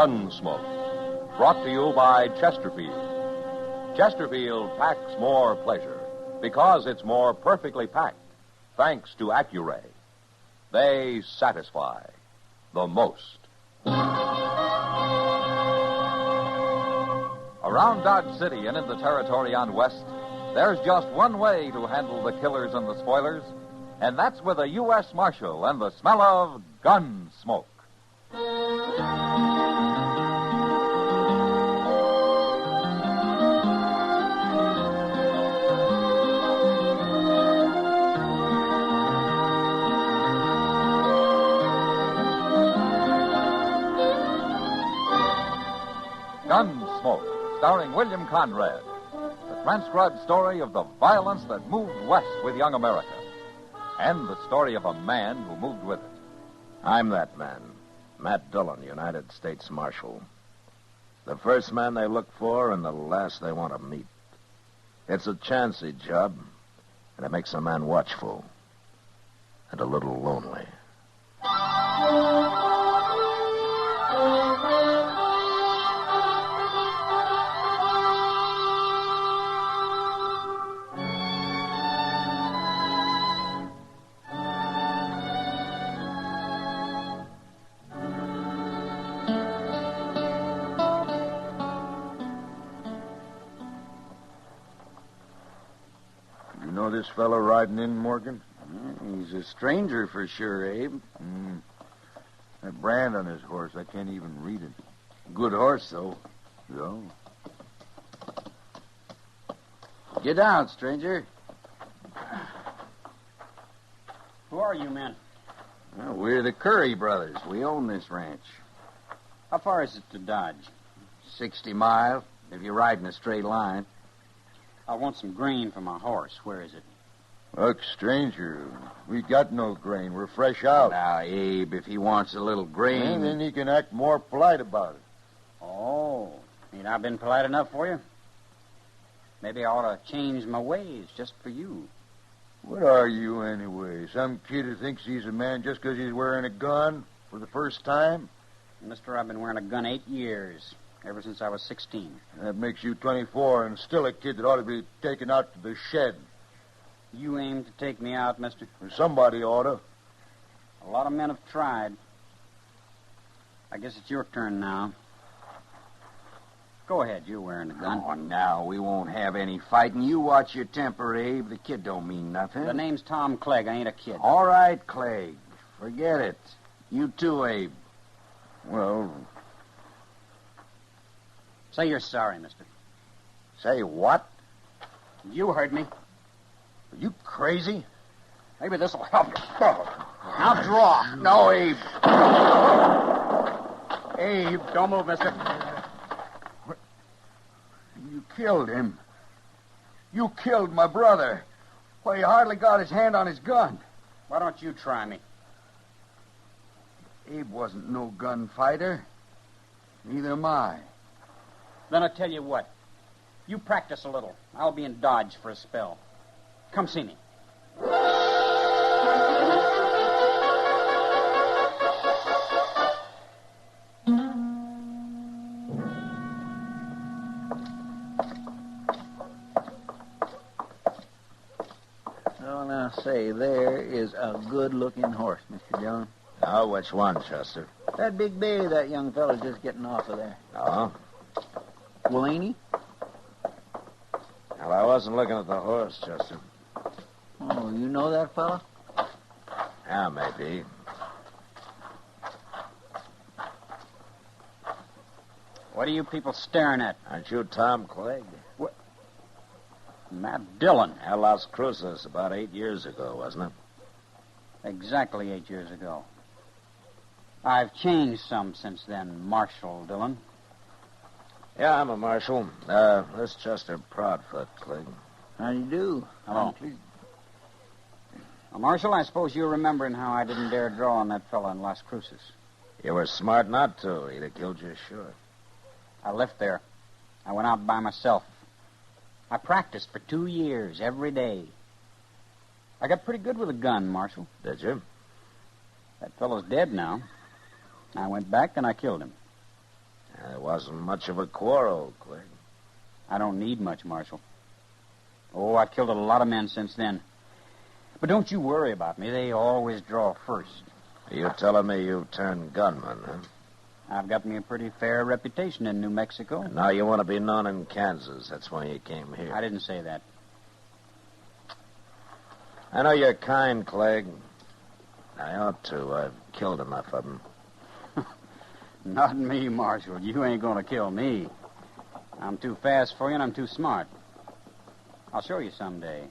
Gunsmoke. Brought to you by Chesterfield. Chesterfield packs more pleasure because it's more perfectly packed, thanks to Accuray. They satisfy the most. Around Dodge City and in the territory on West, there's just one way to handle the killers and the spoilers, and that's with a U.S. Marshal and the smell of gun smoke. Gunsmoke, starring William Conrad. The transcribed story of the violence that moved west with young America. And the story of a man who moved with it. I'm that man, Matt Dillon, United States Marshal. The first man they look for and the last they want to meet. It's a chancy job, and it makes a man watchful and a little lonely. You know this fellow riding in, Morgan? He's a stranger for sure, Abe. That brand on his horse, I can't even read it. Good horse, though. Yeah? Get down, stranger. Who are you men? Well, we're the Curry brothers. We own this ranch. How far is it to Dodge? 60 miles, if you ride in a straight line. I want some grain for my horse. Where is it? Look, stranger, we got no grain. We're fresh out. Now, Abe, if he wants a little grain... And then he can act more polite about it. Oh, ain't I been polite enough for you? Maybe I ought to change my ways just for you. What are you, anyway? Some kid who thinks he's a man just because he's wearing a gun for the first time? Mister, I've been wearing a gun 8 years, ever since I was 16. That makes you 24 and still a kid that ought to be taken out to the shed. You aim to take me out, mister? Or somebody ought to. A lot of men have tried. I guess it's your turn now. Go ahead, you're wearing the gun. Oh, now, we won't have any fighting. You watch your temper, Abe. The kid don't mean nothing. The name's Tom Clegg. I ain't a kid. All right, Clegg. Forget it. You too, Abe. Well... Say you're sorry, mister. Say what? You heard me. Are you crazy? Maybe this'll help you. Now draw. No, Abe. Abe, don't move, mister. You killed him. You killed my brother. Well, he hardly got his hand on his gun. Why don't you try me? Abe wasn't no gunfighter. Neither am I. Then I tell you what. You practice a little. I'll be in Dodge for a spell. Come see me. Oh, now, say, there is a good-looking horse, Mr. Dillon. Oh, which one, Chester? That big bay that young fellow's just getting off of there. Oh? Well, ain't he? Well, I wasn't looking at the horse, Chester. Oh, you know that fella? Yeah, maybe. What are you people staring at? Aren't you Tom Clegg? What? Matt Dillon. At Las Cruces about 8 years ago, wasn't it? Exactly 8 years ago. I've changed some since then, Marshal Dillon. Yeah, I'm a marshal. This Chester Proudfoot, Clegg. How do you do? Hello. Marshal, I suppose you're remembering how I didn't dare draw on that fella in Las Cruces. You were smart not to. He'd have killed you, sure. I left there. I went out by myself. I practiced for 2 years, every day. I got pretty good with a gun, Marshal. Did you? That fellow's dead now. I went back and I killed him. It wasn't much of a quarrel, Clegg. I don't need much, Marshal. Oh, I've killed a lot of men since then. But don't you worry about me. They always draw first. You're telling me you've turned gunman, huh? I've got me a pretty fair reputation in New Mexico. And now you want to be known in Kansas. That's why you came here. I didn't say that. I know you're kind, Clegg. I ought to. I've killed enough of them. Not me, Marshal. You ain't going to kill me. I'm too fast for you, and I'm too smart. I'll show you someday.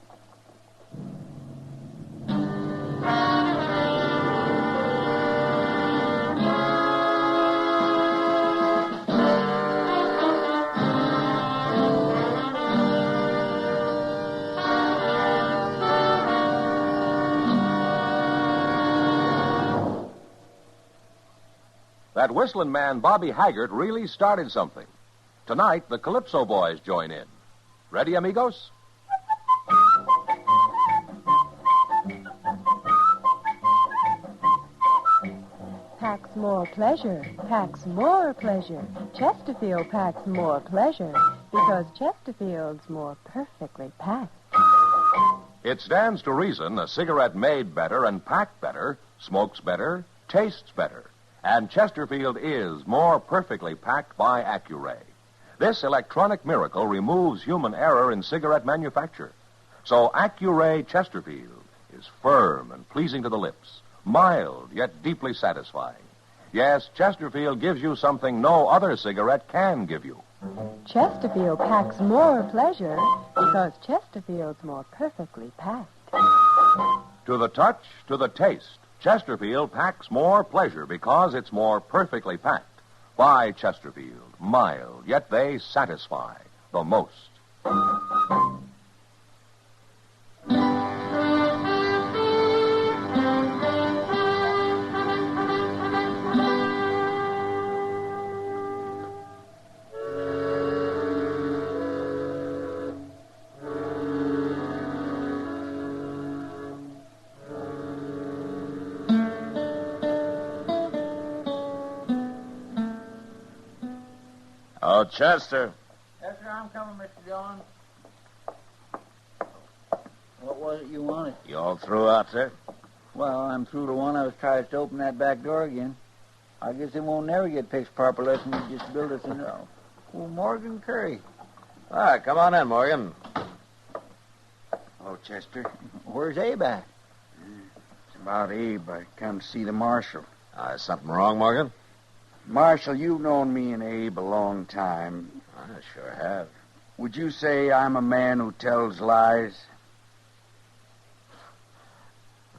That whistling man, Bobby Haggart, really started something. Tonight, the Calypso Boys join in. Ready, amigos? Packs more pleasure, packs more pleasure. Chesterfield packs more pleasure because Chesterfield's more perfectly packed. It stands to reason a cigarette made better and packed better smokes better, tastes better. And Chesterfield is more perfectly packed by Accuray. This electronic miracle removes human error in cigarette manufacture. So Accuray Chesterfield is firm and pleasing to the lips, mild yet deeply satisfying. Yes, Chesterfield gives you something no other cigarette can give you. Chesterfield packs more pleasure because Chesterfield's more perfectly packed. To the touch, to the taste, Chesterfield packs more pleasure because it's more perfectly packed. By Chesterfield, mild, yet they satisfy the most. Oh, Chester. Yes, sir, I'm coming, Mr. Dillon. What was it you wanted? You all through out there? Well, I'm through to one. I was trying to open that back door again. I guess it won't never get fixed proper unless we just build us a new... Oh, Morgan Curry. Ah, come on in, Morgan. Oh, Chester. Where's Abe at? It's about Abe. I come to see the marshal. Is something wrong, Morgan? Marshal, you've known me and Abe a long time. I sure have. Would you say I'm a man who tells lies?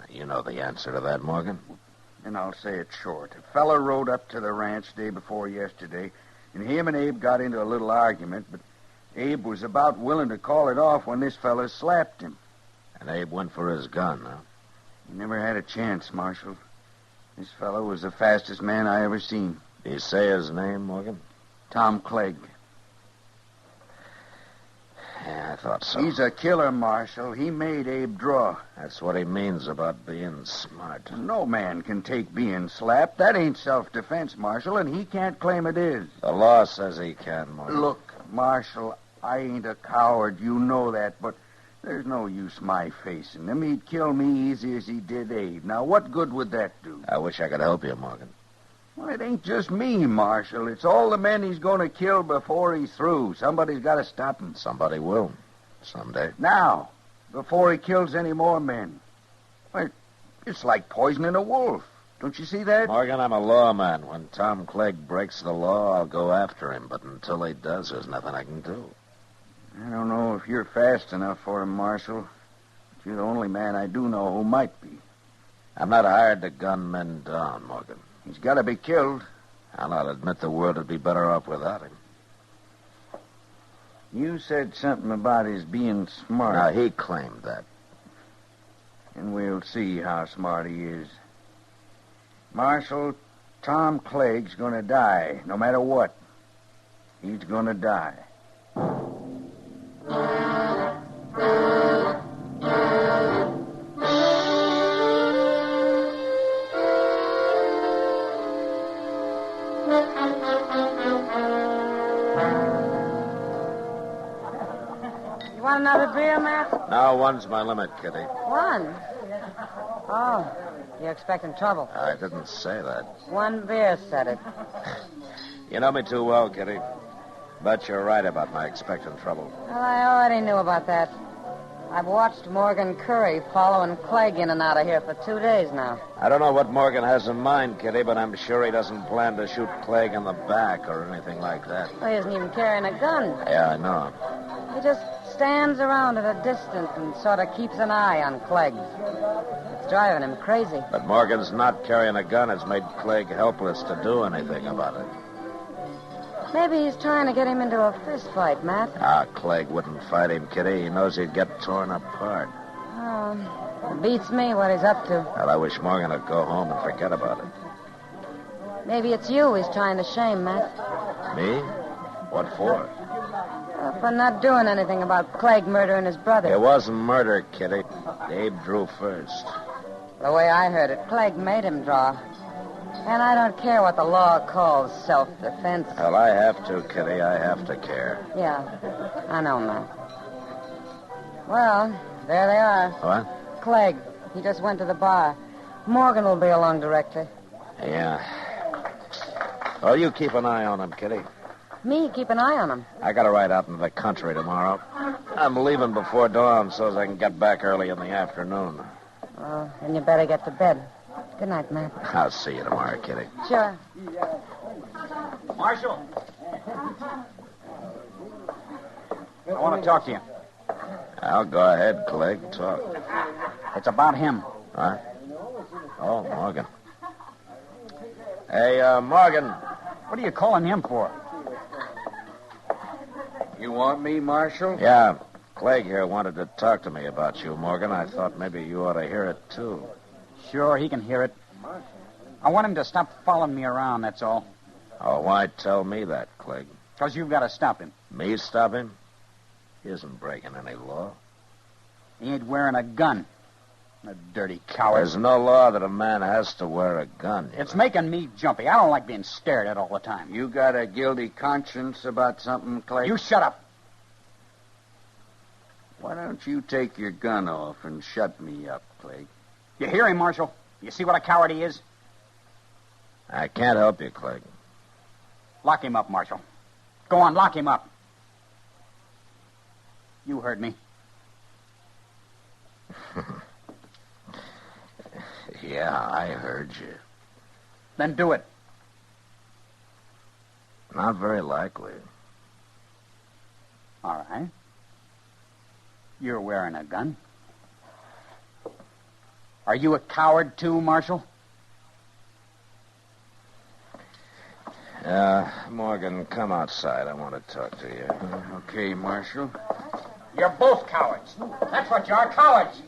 You know the answer to that, Morgan. And I'll say it short. A fella rode up to the ranch day before yesterday, and him and Abe got into a little argument, but Abe was about willing to call it off when this fella slapped him. And Abe went for his gun, huh? He never had a chance, Marshal. This fella was the fastest man I ever seen. Did you say his name, Morgan? Tom Clegg. Yeah, I thought so. He's a killer, Marshal. He made Abe draw. That's what he means about being smart. No man can take being slapped. That ain't self-defense, Marshal, and he can't claim it is. The law says he can, Morgan. Look, Marshal, I ain't a coward. You know that, but there's no use my facing him. He'd kill me easy as he did Abe. Now, what good would that do? I wish I could help you, Morgan. Well, it ain't just me, Marshal. It's all the men he's going to kill before he's through. Somebody's got to stop him. Somebody will. Someday. Now, before he kills any more men. Well, it's like poisoning a wolf. Don't you see that? Morgan, I'm a lawman. When Tom Clegg breaks the law, I'll go after him. But until he does, there's nothing I can do. I don't know if you're fast enough for him, Marshal. But you're the only man I do know who might be. I'm not hired to gun men down, Morgan. He's got to be killed. And I'll admit the world would be better off without him. You said something about his being smart. Now, he claimed that. And we'll see how smart he is. Marshal, Tom Clegg's going to die, no matter what. He's going to die. want another beer, Matt? No, one's my limit, Kitty. One. Oh, you're expecting trouble. I didn't say that. One beer said it. You know me too well, Kitty. But you're right about my expecting trouble. Well, I already knew about that. I've watched Morgan Curry following Clegg in and out of here for 2 days now. I don't know what Morgan has in mind, Kitty, but I'm sure he doesn't plan to shoot Clegg in the back or anything like that. Well, he isn't even carrying a gun. Yeah, I know. He just stands around at a distance and sort of keeps an eye on Clegg. It's driving him crazy. But Morgan's not carrying a gun has made Clegg helpless to do anything about it. Maybe he's trying to get him into a fist fight, Matt. Clegg wouldn't fight him, Kitty. He knows he'd get torn apart. It beats me what he's up to. Well, I wish Morgan would go home and forget about it. Maybe it's you he's trying to shame, Matt. Me? What for? For not doing anything about Clegg murdering his brother. It wasn't murder, Kitty. Abe drew first. The way I heard it, Clegg made him draw. And I don't care what the law calls self-defense. Well, I have to, Kitty. I have to care. Yeah, I know, Matt. Well, there they are. What? Clegg. He just went to the bar. Morgan will be along directly. Yeah. Well, you keep an eye on him, Kitty. Me, keep an eye on him. I got to ride out into the country tomorrow. I'm leaving before dawn so as I can get back early in the afternoon. Oh, then you better get to bed. Good night, Matt. I'll see you tomorrow, Kitty. Sure. Marshal. I want to talk to you. I'll go ahead, Clegg. Talk. It's about him. Huh? Oh, Morgan. Hey, Morgan. What are you calling him for? You want me, Marshal? Yeah, Clegg here wanted to talk to me about you, Morgan. I thought maybe you ought to hear it, too. Sure, he can hear it. I want him to stop following me around, that's all. Oh, why tell me that, Clegg? Because you've got to stop him. Me stop him? He isn't breaking any law. He ain't wearing a gun. A dirty coward. There's no law that a man has to wear a gun. It's making me jumpy. I don't like being stared at all the time. You got a guilty conscience about something, Clegg? You shut up. Why don't you take your gun off and shut me up, Clegg? You hear him, Marshal? You see what a coward he is? I can't help you, Clegg. Lock him up, Marshal. Go on, lock him up. You heard me. Yeah, I heard you. Then do it. Not very likely. All right. You're wearing a gun. Are you a coward, too, Marshal? Morgan, come outside. I want to talk to you. Okay, Marshal. You're both cowards. That's what you are, cowards.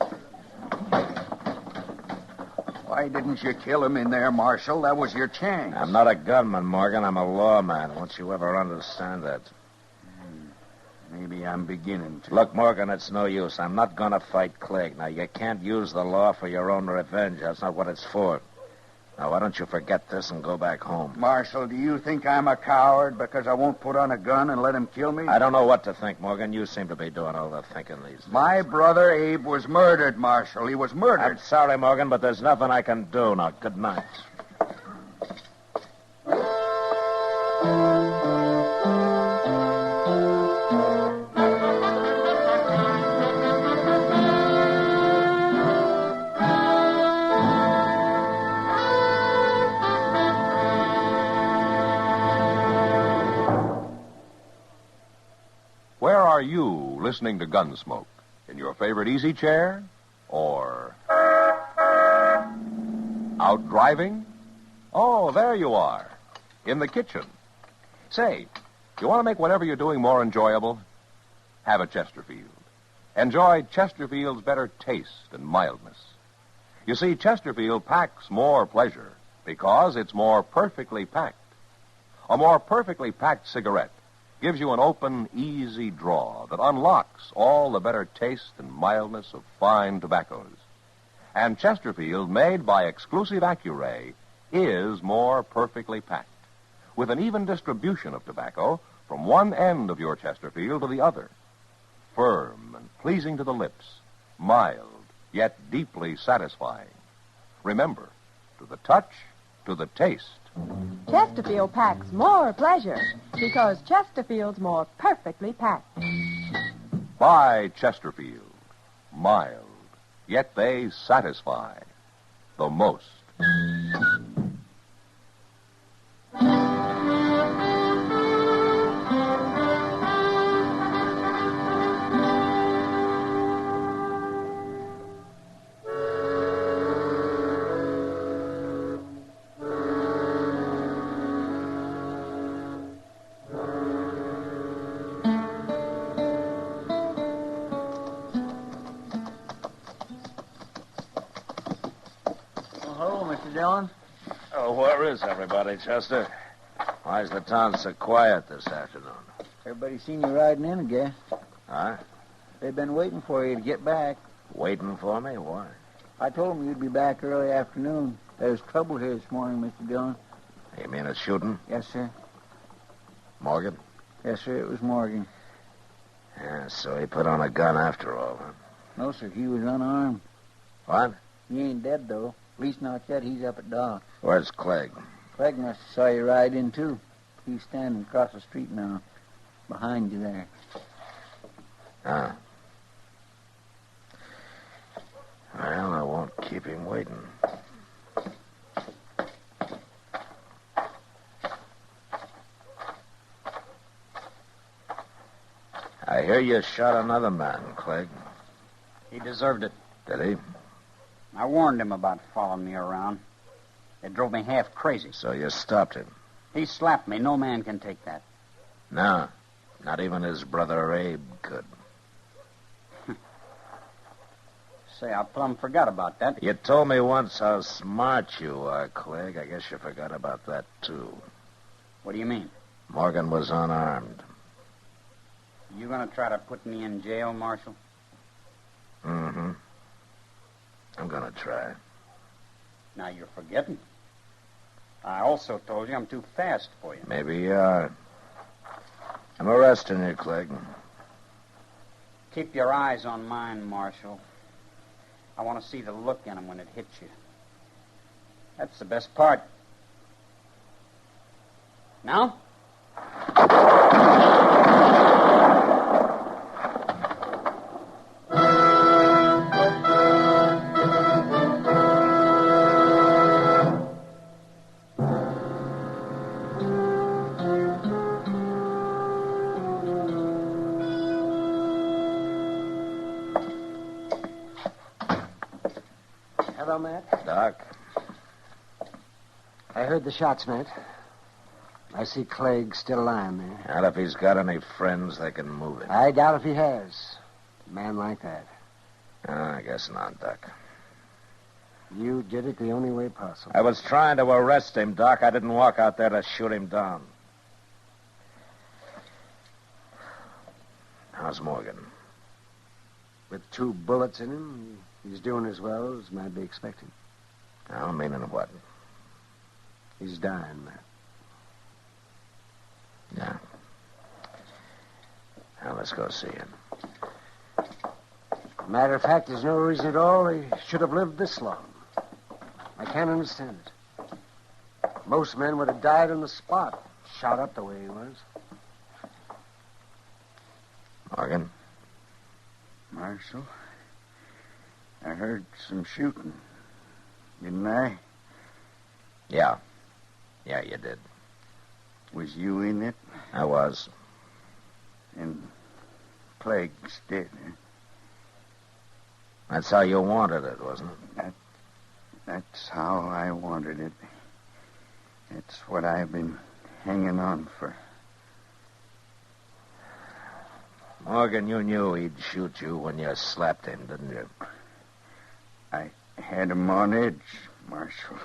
Why didn't you kill him in there, Marshal? That was your chance. I'm not a gunman, Morgan. I'm a lawman. Won't you ever understand that? Maybe I'm beginning to. Look, Morgan, it's no use. I'm not going to fight Clegg. Now, you can't use the law for your own revenge. That's not what it's for. Now, why don't you forget this and go back home? Marshal, do you think I'm a coward because I won't put on a gun and let him kill me? I don't know what to think, Morgan. You seem to be doing all the thinking these days. My brother Abe was murdered, Marshal. He was murdered. I'm sorry, Morgan, but there's nothing I can do. Now, good night. Where are you listening to Gunsmoke? In your favorite easy chair? Or out driving? Oh, there you are. In the kitchen. Say, you want to make whatever you're doing more enjoyable? Have a Chesterfield. Enjoy Chesterfield's better taste and mildness. You see, Chesterfield packs more pleasure because it's more perfectly packed. A more perfectly packed cigarette gives you an open, easy draw that unlocks all the better taste and mildness of fine tobaccos. And Chesterfield, made by exclusive Accuray, is more perfectly packed, with an even distribution of tobacco from one end of your Chesterfield to the other. Firm pleasing to the lips, mild, yet deeply satisfying. Remember, to the touch, to the taste. Chesterfield packs more pleasure because Chesterfield's more perfectly packed. Buy Chesterfield. Mild, yet they satisfy the most. Hello, Mr. Dillon. Oh, where is everybody, Chester? Why's the town so quiet this afternoon? Everybody seen you riding in, I guess. Huh? They've been waiting for you to get back. Waiting for me? Why? I told them you'd be back early afternoon. There's trouble here this morning, Mr. Dillon. You mean a shooting? Yes, sir. Morgan? Yes, sir, it was Morgan. Yeah, so he put on a gun after all, huh? No, sir, he was unarmed. What? He ain't dead, though. At least not yet. He's up at dock. Where's Clegg? Clegg must have saw you ride in, too. He's standing across the street now, behind you there. Ah. Well, I won't keep him waiting. I hear you shot another man, Clegg. He deserved it. Did he? I warned him about following me around. It drove me half crazy. So you stopped him? He slapped me. No man can take that. No, not even his brother Abe could. Say, I plumb forgot about that. You told me once how smart you are, Clegg. I guess you forgot about that, too. What do you mean? Morgan was unarmed. You gonna try to put me in jail, Marshal? Mm-hmm. I'm gonna try. Now you're forgetting. I also told you I'm too fast for you. Maybe you are. I'm arresting you, Clegg. Keep your eyes on mine, Marshal. I want to see the look in them when it hits you. That's the best part. Now? Hello, Matt. Doc? I heard the shots, Matt. I see Clegg still lying there. And if he's got any friends, they can move him. I doubt if he has. A man like that. I guess not, Doc. You did it the only way possible. I was trying to arrest him, Doc. I didn't walk out there to shoot him down. How's Morgan? With 2 bullets in him, he's doing as well as might be expected. I meaning what? He's dying, Matt. Yeah. Now, let's go see him. Matter of fact, there's no reason at all he should have lived this long. I can't understand it. Most men would have died on the spot, shot up the way he was. Morgan? Marshal, I heard some shooting. Didn't I? Yeah. Yeah, you did. Was you in it? I was. And Clegg's dead, huh? That's how you wanted it, wasn't it? That's how I wanted it. It's what I've been hanging on for. Morgan, you knew he'd shoot you when you slapped him, didn't you? I had him on edge, Marshal.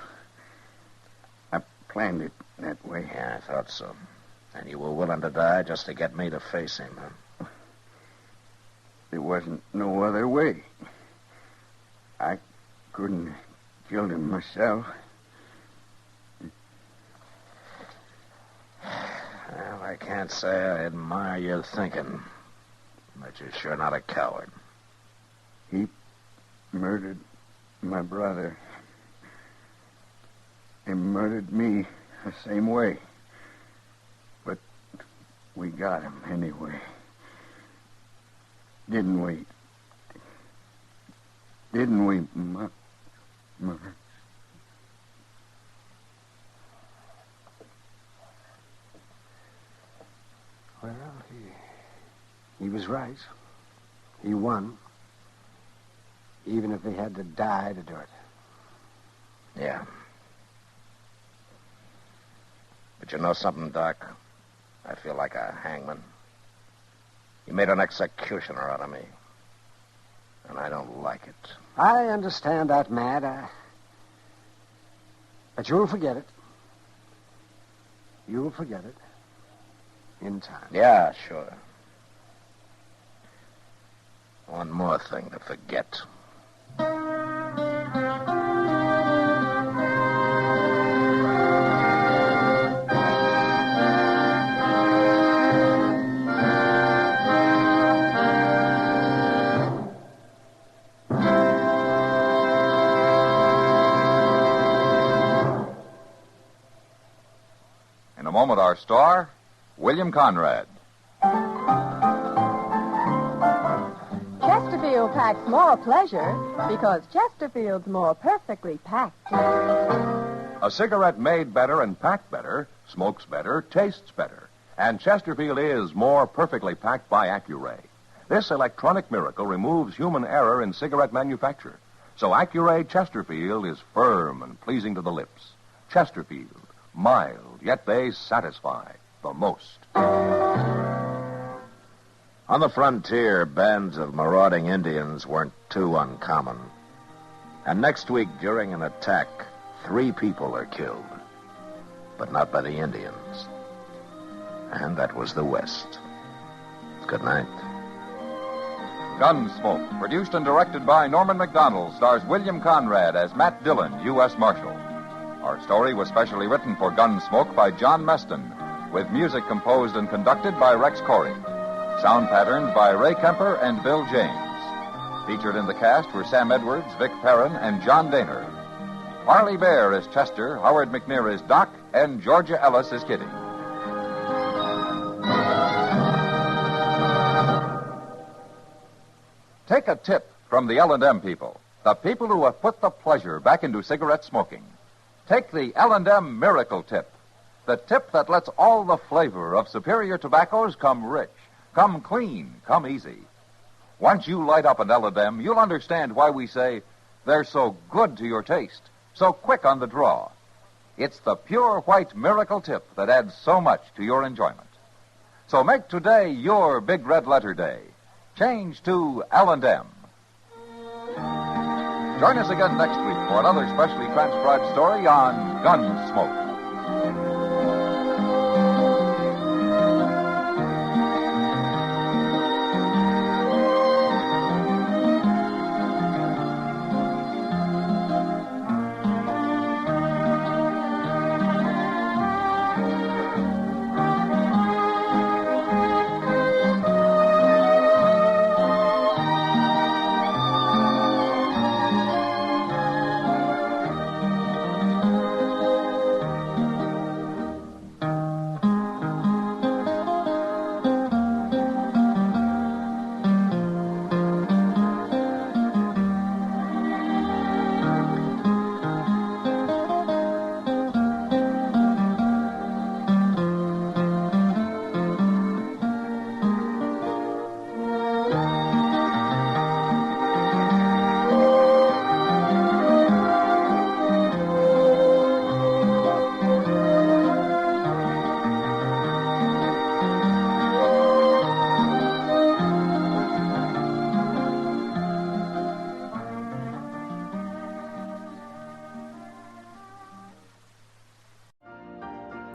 I planned it that way. Yeah, I thought so. And you were willing to die just to get me to face him, huh? There wasn't no other way. I couldn't have killed him myself. Well, I can't say I admire your thinking, but you're sure not a coward. He murdered my brother. He murdered me the same way. But we got him anyway. Didn't we? Didn't we, Mother? Well, he was right. He won. Even if he had to die to do it. Yeah. But you know something, Doc? I feel like a hangman. You made an executioner out of me. And I don't like it. I understand that, Matt. But you'll forget it. You'll forget it. In time. Yeah, sure. One more thing to forget. In a moment, our star, William Conrad. Chesterfield packs more pleasure because Chesterfield's more perfectly packed. A cigarette made better and packed better, smokes better, tastes better. And Chesterfield is more perfectly packed by Accuray. This electronic miracle removes human error in cigarette manufacture. So Accuray Chesterfield is firm and pleasing to the lips. Chesterfield, mild, yet they satisfy the most. On the frontier, bands of marauding Indians weren't too uncommon. And next week, during an attack, 3 people are killed. But not by the Indians. And that was the West. Good night. Gunsmoke, produced and directed by Norman MacDonald, stars William Conrad as Matt Dillon, U.S. Marshal. Our story was specially written for Gunsmoke by John Meston, with music composed and conducted by Rex Corey. Sound patterns by Ray Kemper and Bill James. Featured in the cast were Sam Edwards, Vic Perrin, and John Daner. Harley Bear is Chester, Howard McNear is Doc, and Georgia Ellis is Kitty. Take a tip from the L&M people, the people who have put the pleasure back into cigarette smoking. Take the L&M Miracle Tip, the tip that lets all the flavor of superior tobaccos come rich, come clean, come easy. Once you light up an L&M, you'll understand why we say they're so good to your taste, so quick on the draw. It's the pure white Miracle Tip that adds so much to your enjoyment. So make today your big red letter day. Change to L&M. Join us again next week for another specially transcribed story on Gunsmoke.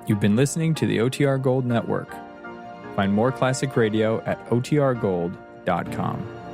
You've been listening to the OTR Gold Network. Find more classic radio at otrgold.com.